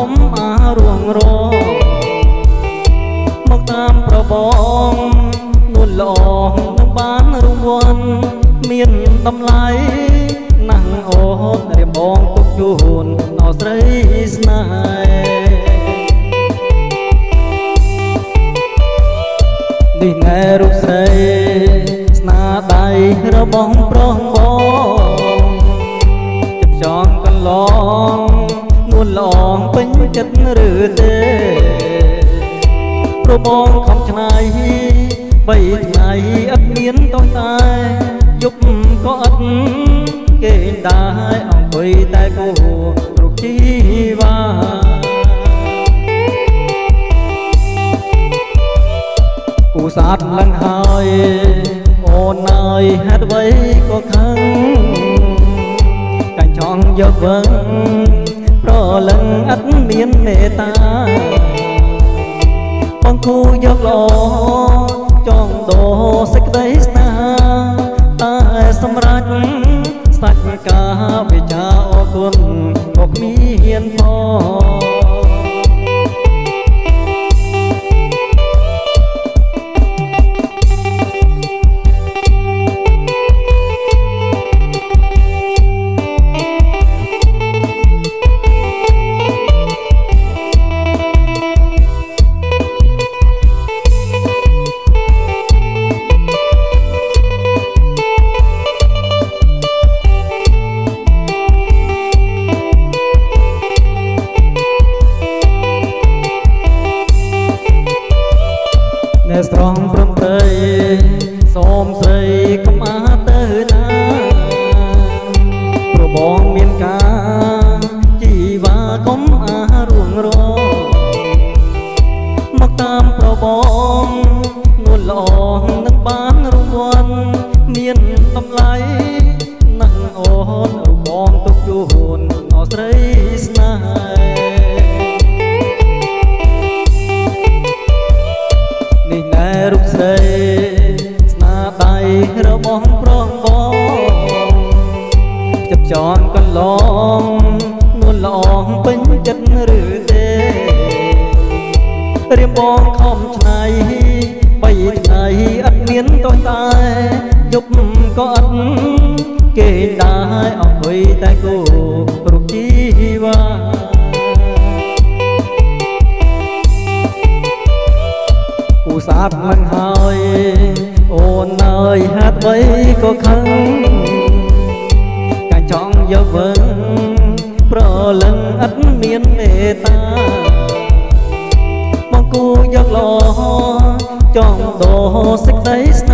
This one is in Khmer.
ុំអារួងរមកតាមប្របងនួនល្អនឹងបានរង្វាន់មានតម្លៃណាស់អូនរៀបបងទុកជូនអស្រីស្នេហ៍នេះណែរូបស្រីស្នាដៃរបស់ប្រុសបងចាប់ចងកន្លងនួនល្អពេញចិត្តឬទេព្រោះបងខំច្នៃ3ថ្ងៃឥតមានតោះតែយប់ក៏ឥតគេដែរអង្គុយតែគូរូបជីវ៉ាគូសាទលឹងហើយអូនអើយហេតុអ្វីក៏ខឹងកាញ់ចង់យកវឹងប្រលឹងឥតមានមេត្តាបងគូយកល្អចង់ដោសេចក្តីស្នេហាតែសម្រាប់សាច់ការវិចាអរគុណក៏គ្មានផងស្រងព្រមព្រៃសូមស្រីកុំអាទៅណាព្រោះបងមានការជីវ៉ាកុំអារួងរមកតាមប្របងនួនល្អនឹងបានរង្វាន់មានតម្លៃណាស់អូនរូបបងទុកជូនអស្រីស្នេហ៍នេះណែរូបស្រីស្នាដៃរបស់ប្រុសបងចាប់ចងកន្លងនួនល្អពេញចិត្តឬទេរៀបបងខំច្នៃ3ថ្ងៃឥតមានតោះតែយប់ក៏ឥតគេដែរអង្គុយតែគូរូបជីវ៉ាគូសាទមិនហើយអូនអើយហេតុអ្វីក៏ខឹងកាញ់ចង់យកវឹងប្រលឹងឥតមានមេត្តាបងគូយកល្អចង់ដោសេចក្តីស្